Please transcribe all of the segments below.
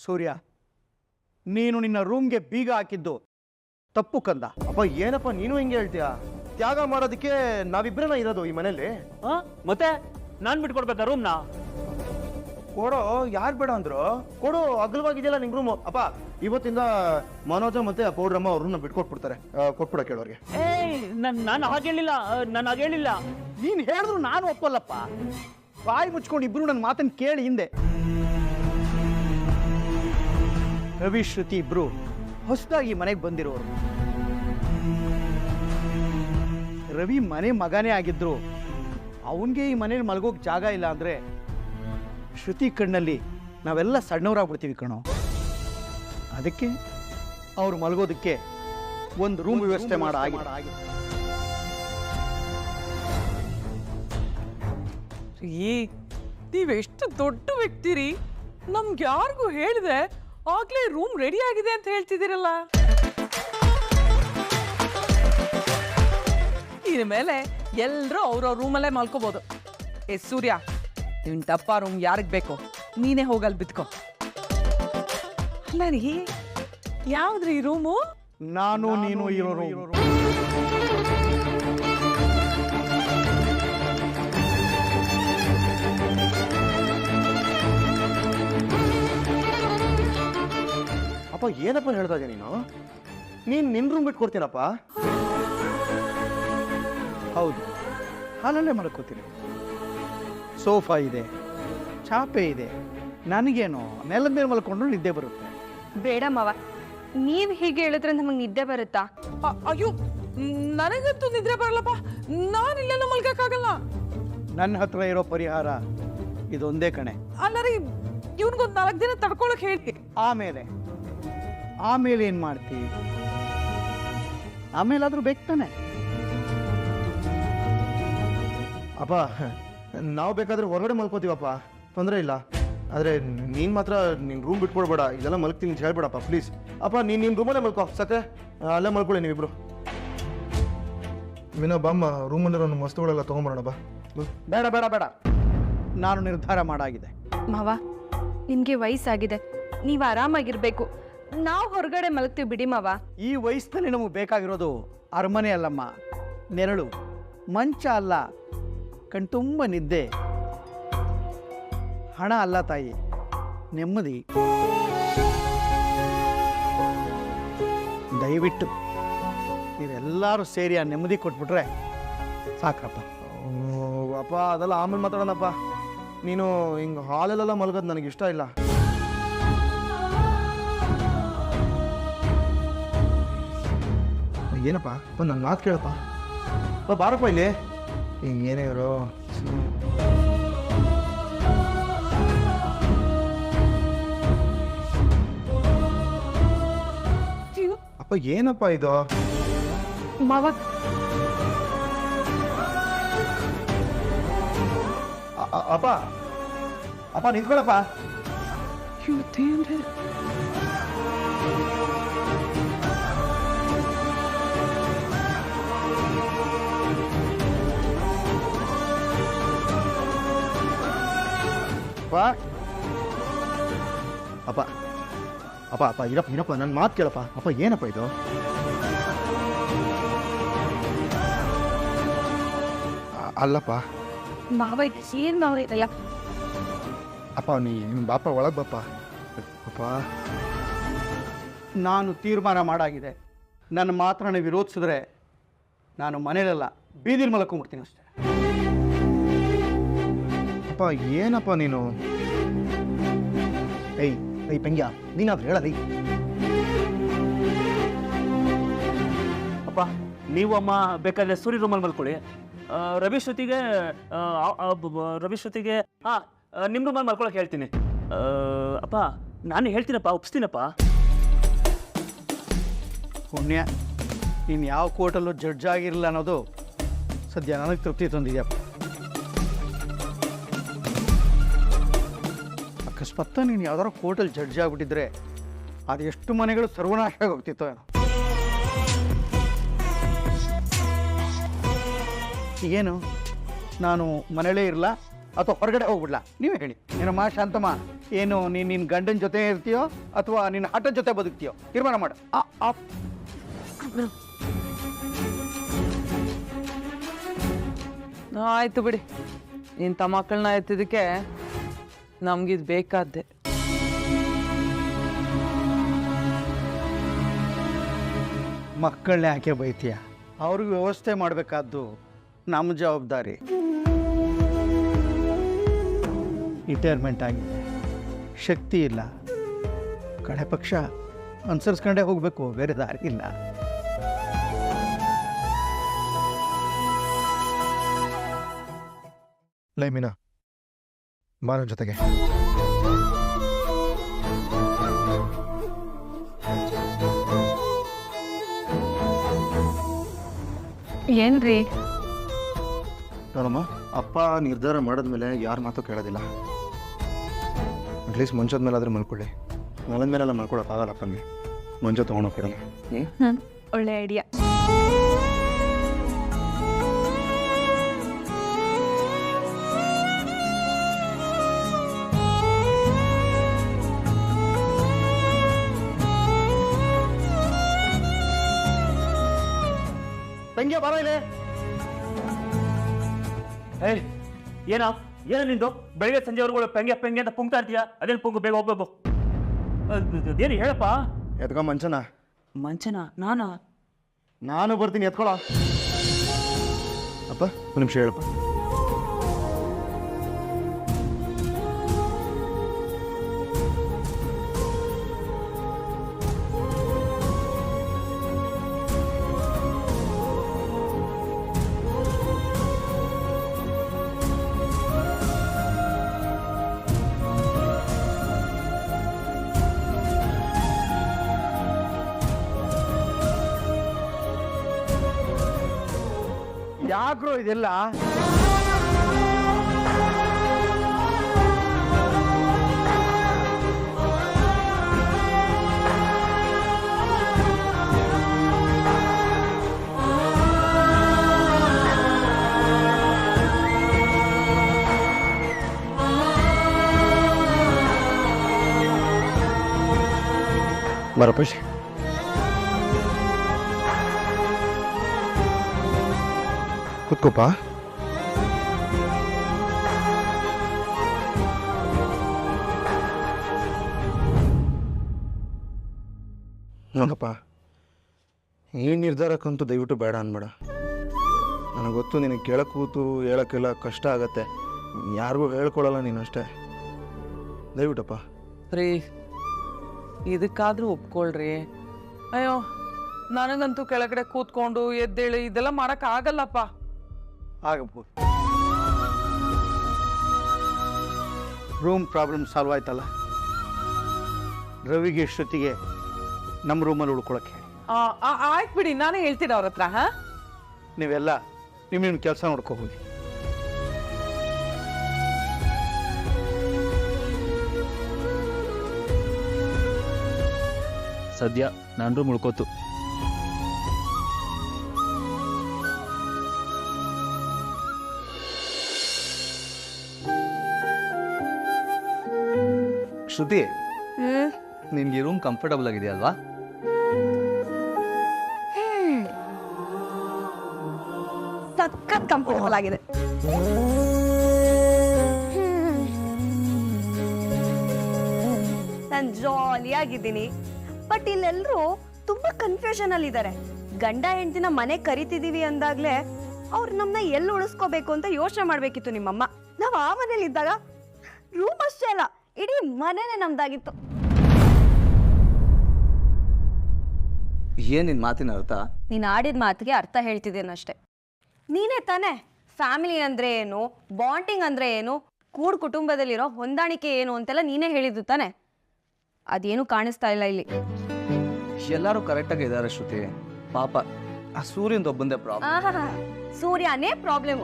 ಸೂರ್ಯ, ನೀನು ನಿನ್ನ ರೂಮ್ಗೆ ಬೀಗ ಹಾಕಿದ್ದು ತಪ್ಪು ಕಂದ. ಅಪ್ಪ ಏನಪ್ಪ ನೀನು ಹಿಂಗೆ ಹೇಳ್ತೀಯಾ? ತ್ಯಾಗ ಮಾಡೋದಕ್ಕೆ ನಾವಿಬ್ಬರನ್ನ ಇರೋದು ಈ ಮನೇಲಿ. ಮತ್ತೆ ನಾನು ಬಿಟ್ಕೊಡ್ಬೇಕಾ ರೂಮ್ನ? ಕೊಡೋ, ಯಾರು ಬೇಡ ಅಂದ್ರು? ಕೊಡು, ಅಗಲವಾಗಿದೆಯಲ್ಲ ನಿಂಗೆ ರೂಮು. ಅಪ್ಪ ಇವತ್ತಿಂದ ಮನೋಜ ಮತ್ತೆ ಪೌಡ್ರಮ್ಮ ಅವ್ರ ರೂಮ್ನ ಬಿಟ್ಕೊಟ್ಬಿಡ್ತಾರೆ. ಕೊಟ್ಬಿಡ ಕೇಳೋರಿಗೆ. ನಾನು ಹಾಗೇಳಿಲ್ಲ. ನೀನು ಹೇಳಿದ್ರು ನಾನು ಒಪ್ಪಲ್ಲಪ್ಪ. ಬಾಯಿ ಮುಚ್ಕೊಂಡು ಇಬ್ರು ನನ್ನ ಮಾತನ್ನು ಕೇಳಿ ಹಿಂದೆ. ರವಿ ಶ್ರುತಿ ಇಬ್ರು ಹೊಸದಾಗಿ ಮನೆಗೆ ಬಂದಿರೋರು. ರವಿ ಮನೆ ಮಗನೇ ಆಗಿದ್ರು ಅವನಿಗೆ ಈ ಮನೇಲಿ ಮಲಗೋಕ್ ಜಾಗ ಇಲ್ಲ ಅಂದ್ರೆ ಶ್ರುತಿ ಕಣ್ಣಲ್ಲಿ ನಾವೆಲ್ಲ ಸಣ್ಣವರಾಗ್ಬಿಡ್ತೀವಿ ಕಣೋ. ಅದಕ್ಕೆ ಅವ್ರು ಮಲಗೋದಕ್ಕೆ ಒಂದು ರೂಮ್ ವ್ಯವಸ್ಥೆ ಮಾಡಿ. ನೀವೆಷ್ಟು ದೊಡ್ಡ ವ್ಯಕ್ತಿರಿ, ನಮ್ಗೆ ಯಾರಿಗೂ ಹೇಳಿದೆ ಆಗ್ಲೇ ರೂಮ್ ರೆಡಿ ಆಗಿದೆ ಅಂತ ಹೇಳ್ತಿದ್ದೀರಲ್ಲ. ಇನ್ಮೇಲೆ ಎಲ್ಲರೂ ಅವ್ರವ್ರ ರೂಮಲ್ಲೇ ಮಲ್ಕೋಬಹುದು. ಸೂರ್ಯ, ನಿನ್ ಟಪ್ಪ ರೂಮ್ ಯಾರಿಗ್ ಬೇಕೋ ನೀನೇ ಹೋಗಲ್ ಬಿತ್ಕೋ. ಅಲ್ಲ ರೀ, ಯಾವ್ದ್ರಿ ರೂಮು? ನಾನು ನೀನು ಇರೋ ರೂಮ್. ಅಪ್ಪ ಏನಪ್ಪ ಹೇಳ್ತಾ ಇದೀಯ ನೀನು? ನೀನ್ ನಿನ್ ರೂಮ್ ಬಿಟ್ಕೊಡ್ತೀನಪ್ಪ? ಹೌದು, ಹಾಲಲ್ಲೇ ಮಲ್ಕೋತೀನಿ. ಸೋಫಾ ಇದೆ, ಚಾಪೆ ಇದೆ. ನನಗೇನು ನೆಲದ ಮೇಲೆ ಮಲ್ಕೊಂಡು ನಿದ್ದೆ ಬರುತ್ತೆ. ಬೇಡ ಮಾವ, ನೀವ್ ಹೀಗೆ ಹೇಳಿದ್ರೆ ನಮಗ್ ನಿದ್ದೆ ಬರುತ್ತಾ? ಅಯ್ಯೋ, ನನಗಂತೂ ನಿದ್ರೆ ಬರಲ್ಲಪ್ಪ. ನಾನಿಲ್ಲೆಲ್ಲ ಮಲ್ಗಕ್ಕಾಗಲ್ಲ. ನನ್ನ ಹತ್ರ ಇರೋ ಪರಿಹಾರ ಇದೊಂದೇ ಕಣೆ. ಅಲ್ಲ ರೀ, ಇವನ್ಗೊಂದು 4 ದಿನ ತಡ್ಕೊಳಕ್ ಹೇಳಿ. ಆಮೇಲೆ ಏನ್ ಮಾಡ್ತಿ? ಆಮೇಲಾದ್ರೂ ಬೇಕು ತಾನೆ. ಅಪ್ಪ ನಾವು ಬೇಕಾದ್ರೆ ಹೊರಗಡೆ ಮಲ್ಕೋತೀವಪ್ಪ, ತೊಂದರೆ ಇಲ್ಲ. ಆದ್ರೆ ನೀನ್ ಮಾತ್ರ ನಿನ್ ರೂಮ್ ಬಿಟ್ಕೊಡ್ಬೇಡ. ಇದೆಲ್ಲ ಮಲ್ಕ್ತೀನಿ ಅಂತ ಹೇಳ್ಬೇಡಪ್ಪ ಪ್ಲೀಸ್. ಅಪ್ಪ ನೀನ್ ನಿನ್ ರೂಮಲ್ಲೇ ಮಲ್ಕೋ. ಸತ್ತೆ ಅಲ್ಲೇ ಮಲ್ಕೊಳ್ಳಿ ನೀವಿಬ್ರು. ಮೀನಾ ಬಾಮ್ಮ, ರೂಮಲ್ಲಿರೋ ವಸ್ತುಗಳೆಲ್ಲ ತಗೊಂಬರೋಣ ಬಾ. ಬೇಡ ಬೇಡ ಬೇಡ, ನಾನು ನಿರ್ಧಾರ ಮಾಡಾಗಿದೆ. ಮಾವ, ನಿಮ್ಗೆ ವಯಸ್ಸಾಗಿದೆ, ನೀವ್ ಆರಾಮಾಗಿರ್ಬೇಕು. ನಾವು ಹೊರಗಡೆ ಮಲಗ್ತೀವಿ ಬಿಡಿ ಮಾವ. ಈ ವಯಸ್ಸಿನಲ್ಲಿ ನಮಗೆ ಬೇಕಾಗಿರೋದು ಅರಮನೆ ಅಲ್ಲಮ್ಮ, ನೆರಳು. ಮಂಚ ಅಲ್ಲ, ಕಣ್ತುಂಬ ನಿದ್ದೆ. ಹಣ ಅಲ್ಲ ತಾಯಿ, ನೆಮ್ಮದಿ. ದಯವಿಟ್ಟು ನೀವೆಲ್ಲರೂ ಸೇರಿ ಆ ನೆಮ್ಮದಿ ಕೊಟ್ಬಿಟ್ರೆ ಸಾಕಪ್ಪ. ಅಪ್ಪ ಅದೆಲ್ಲ ಆಮೇಲೆ ಮಾತಾಡೋಣಪ್ಪ. ನೀನು ಹಿಂಗೆ ಹಾಲಲ್ಲೆಲ್ಲ ಮಲಗೋದು ನನಗೆ ಇಷ್ಟ ಇಲ್ಲ. ಏನಪ್ಪ ನನ್ನ ಮಾತು ಕೇಳಪ್ಪ. ಬಾರಪ್ಪ ಇಲ್ಲಿ. ಏನೇ ಇವರು ಅಪ್ಪ, ಏನಪ್ಪ ಇದು? ಮಾವ, ಅಪ್ಪ ಅಪ್ಪ ನಿಂತ್ಕೊಳಪ್ಪ. ಅಪ್ಪ ಅಪ್ಪ ಅಪ್ಪ ಇರಪ್ಪ ನನ್ನ ಮಾತು ಕೇಳಪ್ಪ. ಅಪ್ಪ ಏನಪ್ಪ ಇದು? ಅಲ್ಲಪ್ಪ ಮಾವ, ಏನ್ ಮಾವ ಇದೆಲ್ಲ? ಅಪ್ಪ ನಿಮ್ಮ ಬಾಪ ಒಳಗೆ ಬಾಪ. ಅಪ್ಪ ನಾನು ತೀರ್ಮಾನ ಮಾಡಾಗಿದೆ. ನನ್ನ ಮಾತನ್ನ ವಿರೋಧಿಸಿದ್ರೆ ನಾನು ಮನೇಲೆಲ್ಲ ಬೀದಿಲ್ ಮಲ್ಕೊಂಡ್ಬಿಡ್ತೀನಿ ಅಷ್ಟೇ. ಅಪ್ಪ ಏನಪ್ಪ ನೀನು? ಏಯ್ ಪೆಂಗ್ಯ, ನೀನಾದ್ರೂ ಹೇಳದಿ. ಅಪ್ಪ, ನೀವು ಅಮ್ಮ ಬೇಕಾದ್ರೆ ಸೂರ್ಯ ರೂಮಲ್ಲಿ ಮಲ್ಕೊಳ್ಳಿ. ರವಿ ಶ್ರುತಿಗೆ ನಿಮ್ಮ ರೂಮಲ್ಲಿ ಮಲ್ಕೊಳಕ್ಕೆ ಹೇಳ್ತೀನಿ. ಅಪ್ಪ ನಾನು ಹೇಳ್ತೀನಪ್ಪ, ಒಪ್ಸ್ತೀನಪ್ಪ. ಪುಣ್ಯ, ನೀನು ಯಾವ ಕೋರ್ಟಲ್ಲೂ ಜಡ್ಜ್ ಆಗಿರಲಿಲ್ಲ ಅನ್ನೋದು ಸದ್ಯ ನನಗೆ ತೃಪ್ತಿ ತಂದಿದೆಯಪ್ಪ. ಅಕಸ್ಮಾತ್ ನೀನು ಯಾವ್ದಾರು ಕೋರ್ಟಲ್ಲಿ ಜಡ್ಜ್ ಆಗಿಬಿಟ್ಟಿದ್ರೆ ಅದು ಎಷ್ಟು ಮನೆಗಳು ಸರ್ವನಾಶ ಆಗೋಗ್ತಿತ್ತೋ ಏನೋ. ಏನು ನಾನು ಮನೇಲೇ ಇರಲ್ಲ ಅಥವಾ ಹೊರಗಡೆ ಹೋಗ್ಬಿಡ್ಲಾ? ನೀವೇ ಹೇಳಿ. ಏನಮ್ಮ ಶಾಂತಮ್ಮ, ಏನು ನೀನು ನಿನ್ನ ಗಂಡನ ಜೊತೆ ಇರ್ತೀಯೋ ಅಥವಾ ನಿನ್ನ ಹಠದ ಜೊತೆ ಬದುಕ್ತೀಯೋ ತೀರ್ಮಾನ ಮಾಡು. ಆಯ್ತು ಬಿಡಿ, ಇಂಥ ಮಕ್ಕಳನ್ನ ಎತ್ತಿದ್ದಕ್ಕೆ ನಮ್ಗಿದು ಬೇಕಾದ್ದೆ. ಮಕ್ಕಳನ್ನ ಯಾಕೆ ಬೈತೀಯ? ಅವ್ರಿಗೆ ವ್ಯವಸ್ಥೆ ಮಾಡಬೇಕಾದ್ದು ನಮ್ಮ ಜವಾಬ್ದಾರಿ. ರಿಟೈರ್ಮೆಂಟ್ ಆಗಿದೆ, ಶಕ್ತಿ ಇಲ್ಲ, ಕಡೆ ಪಕ್ಷ ಅನುಸರಿಸ್ಕೊಂಡೇ ಹೋಗಬೇಕು, ಬೇರೆ ದಾರಿ ಇಲ್ಲ. ಲೈ ಮೀನಾ, ಬಾ ನನ್ನ ಜೊತೆಗೆ. ಏನ್ರಿ? ನೋಡಮ್ಮ, ಅಪ್ಪ ನಿರ್ಧಾರ ಮಾಡಿದ್ಮೇಲೆ ಯಾರ ಮಾತು ಕೇಳೋದಿಲ್ಲ. ಅಟ್ಲೀಸ್ಟ್ ಮಂಚದ ಮೇಲಾದರೂ ಮಲ್ಕೊಳ್ಳಿ. ನೆಲದ ಮೇಲೆಲ್ಲ ಮಲ್ಕೊಳಕ್ಕಾಗಲ್ಲ ಅಪ್ಪನಿಗೆ. ಮಂಚ ತೊಗೊಂಡೋಗ್ಬಿಡೋಣ. ಒಳ್ಳೆ ಐಡಿಯಾ. ತಂಗಿ ಬರೋ ಇಲ್ಲಿ. ಏಯ್ ಏನೋ ನಿಂದು ಬೆಳಗ್ಗೆ ಸಂಜೆವರೆಗೂ ಪೆಂಗೆ ಅಂತ ಪುಂಗ್ತಾ ಇರ್ತೀಯ? ಅದೇನು ಪುಂಗು, ಬೇಗ ಹೋಗ್ಬೇಕು. ಏನು ಹೇಳಪ್ಪ? ಎತ್ಕೊ ಮಂಚನ. ಮಂಚನ? ನಾನಾ? ನಾನು ಬರ್ತೀನಿ, ಎತ್ಕೊಳ. ಅಪ್ಪ ಒಂದು ನಿಮಿಷ ಹೇಳಪ್ಪ. ಯಾಕ್ರೋ ಇದೆಲ್ಲ? ಬರಪ್ಪ. ಕೂತ್ಕೋಪ. ನೋಡಪ್ಪ, ಈ ನಿರ್ಧಾರಕ್ಕಂತೂ ದಯವಿಟ್ಟು ಬೇಡ ಅನ್ಬೇಡ. ನನಗೆ ಗೊತ್ತು ನಿನಗೆ ಕೇಳಕ್ಕೆ ಕೂತು ಹೇಳೋಕ್ಕೆಲ್ಲ ಕಷ್ಟ ಆಗತ್ತೆ. ಯಾರಿಗೂ ಹೇಳ್ಕೊಳಲ್ಲ ನೀನು ಅಷ್ಟೇ. ದಯವಿಟ್ಟಪ್ಪ. ರೀ, ಇದಕ್ಕಾದ್ರೂ ಒಪ್ಕೊಳ್ರಿ. ಅಯ್ಯೋ, ನನಗಂತೂ ಕೆಳಗಡೆ ಕೂತ್ಕೊಂಡು ಎದ್ದೇಳಿ ಇದೆಲ್ಲ ಮಾಡಕ್ ಆಗಲ್ಲಪ್ಪ. ಆಗಬಹುದು. ರೂಮ್ ಪ್ರಾಬ್ಲಮ್ ಸಾಲ್ವ್ ಆಯ್ತಲ್ಲ. ರವಿಗೆ ಶ್ರುತಿಗೆ ನಮ್ಮ ರೂಮಲ್ಲಿ ಉಳ್ಕೊಳಕ್ಕೆ ಹೇಳಿ. ಆಯ್ತು ಬಿಡಿ, ನಾನೇ ಹೇಳ್ತೀನಿ ಅವ್ರ ಹತ್ರ. ಹಾ, ನೀವೆಲ್ಲ ನಿಮ್ಮ ಕೆಲಸ ನೋಡ್ಕೊ ಹೋಗಿ. ಸದ್ಯ ನಾನು ರೂಮ್ ಉಳ್ಕೋತು. ಶ್ರುತಿ, ನಿನ್ಗೆ ರೂಮ್ ಕಂಫರ್ಟಬಲ್ ಆಗಿದೆಯಲ್ವಾ? ಸಖತ್ ಕಂಫರ್ಟಬಲ್ ಆಗಿದೆ. ನಾನು ಜಾಲಿಯಾಗಿದ್ದೀನಿ. ಬಟ್ ಇಲ್ಲೆಲ್ಲರೂ ತುಂಬಾ ಕನ್ಫ್ಯೂಷನ್ ಅಲ್ಲಿ ಇದ್ದಾರೆ. ಗಂಡ ಹೆಂಡತಿನ ಮನೆ ಕರಿತಿದೀವಿ ಅಂದಾಗ್ಲೇ ಅವ್ರು ನಮ್ಮನ್ನ ಎಲ್ಲಿ ಉಳಿಸ್ಕೋಬೇಕು ಅಂತ ಯೋಚನೆ ಮಾಡ್ಬೇಕಿತ್ತು ನಿಮ್ಮಮ್ಮ. ನಾವು ಆ ಮನೇಲಿ ಇದ್ದಾಗ ರೂಮ್ ಅಷ್ಟೇ ಅಲ್ಲ, ಇಡೀ ಮನೆನೇ ನಮ್ದಾಗಿತ್ತು. ಏನ್ ನಿನ್ ಮಾತಿನ ಅರ್ಥ? ನೀನು ಆಡಿದ ಮಾತಿಗೆ ಅರ್ಥ ಹೇಳ್ತಿದ್ದೇನಷ್ಟೇ. ನೀನೇ ತಾನೇ ಫ್ಯಾಮಿಲಿ ಅಂದ್ರೆ ಏನು, ಬಾಂಡಿಂಗ್ ಅಂದ್ರೆ ಏನು, ಕೂಡ್ ಕುಟುಂಬದಲ್ಲಿರೋ ಹೊಂದಾಣಿಕೆ ಏನು ಅಂತೆಲ್ಲ ನೀನೇ ಹೇಳಿದ್ದು ತಾನೆ. ಅದೇನು ಕಾಣಿಸ್ತಾ ಇಲ್ಲ ಇಲ್ಲಿ. ಎಲ್ಲರೂ ಕರೆಕ್ಟಾಗಿ ಇದ್ದಾರೆ ಶ್ರುತಿ. ಪಾಪ ಆ ಸೂರ್ಯಂದು ಒಬ್ಬಂದೇ ಪ್ರಾಬ್ಲಮ್. ಆಹಾ, ಸೂರ್ಯನೇ ಪ್ರಾಬ್ಲಮ್.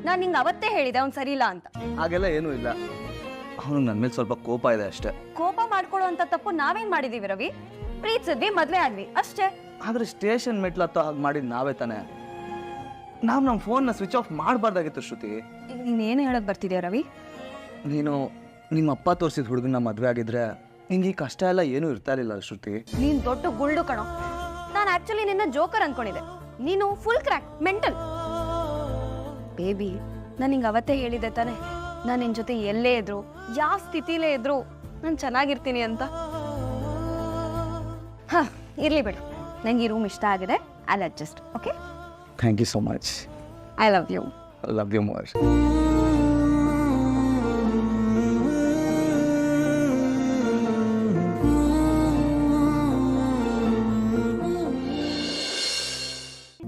ನಾನು ನಿಂಗೆ ಅವತ್ತೇ ಹೇಳಿದೆ ಅವ್ನು ಸರಿ ಇಲ್ಲ ಅಂತ. ಹಾಗೆಲ್ಲ ಏನೂ ಇಲ್ಲ. ಅವನು ನನ್ನ ಮೇಲೆ ಸ್ವಲ್ಪ ಕೋಪ ಇದೆ ಅಷ್ಟೇ. ಕೋಪ ಮಾಡ್ಕೊಳ್ಳುವಂತ ತಪ್ಪು ನಾವೇನ್ ಮಾಡಿದೀವಿ ರವಿ? ಪ್ರೀತಿಸಿದ್ವಿ, ಮದ್ವೆ ಆದ್ವಿ ಅಷ್ಟೇ. ಆದ್ರೆ ಸ್ಟೇಷನ್ ಮೆಟ್ಲು ಹತ್ತೋ ಹಾಗೆ ಮಾಡಿದ್ ನಾವೇ ತಾನೆ. ನಾವು ನಮ್ಮ ಫೋನ್ನ ಸ್ವಿಚ್ ಆಫ್ ಮಾಡಬಾರ್ದಾಗಿತ್ತು ಶ್ರುತಿ. ನೀನೇನು ಹೇಳಕ್ ಬರ್ತಿದ್ಯಾ ರವಿ? ನೀನು ನಿಮ್ಮ ಅಪ್ಪ ತೋರಿಸಿದ ಹುಡುಗನ ಮದುವೆ ಆಗಿದ್ರೆ ನಿಂಗೆ ಈ ಕಷ್ಟ ಎಲ್ಲ ಏನೂ ಇರ್ತಾ ಇರಲಿಲ್ಲ ಶ್ರುತಿ. ನೀನ್ ದೊಡ್ಡ ಗುಳ್ಳು ಕಣೋ. ನಾನು ಆಕ್ಚುಲಿ ನಿನ್ನ ಜೋಕರ್ ಅನ್ಕೊಂಡಿದ್ದೆ, ನೀನು ಫುಲ್ ಕ್ರ್ಯಾಕ್ ಮೆಂಟಲ್. ಬೇಬಿ, ನಾನು ಹಿಂಗೆ ಅವತ್ತೇ ಹೇಳಿದ್ದೆ ತಾನೆ, ನಾನು ನಿನ್ನ ಜೊತೆ ಎಲ್ಲೇ ಇದ್ರು ಯಾವ ಸ್ಥಿತಿಲೇ ಇದ್ರು ನಾನು ಚೆನ್ನಾಗಿರ್ತೀನಿ ಅಂತ. ಹಾ, ಇರ್ಲಿ ಬಿಡು, ನಂಗೆ ಈ ರೂಮ್ ಇಷ್ಟ ಆಗಿದೆ. I adjust. Okay, thank you so much. I love you. Love you more.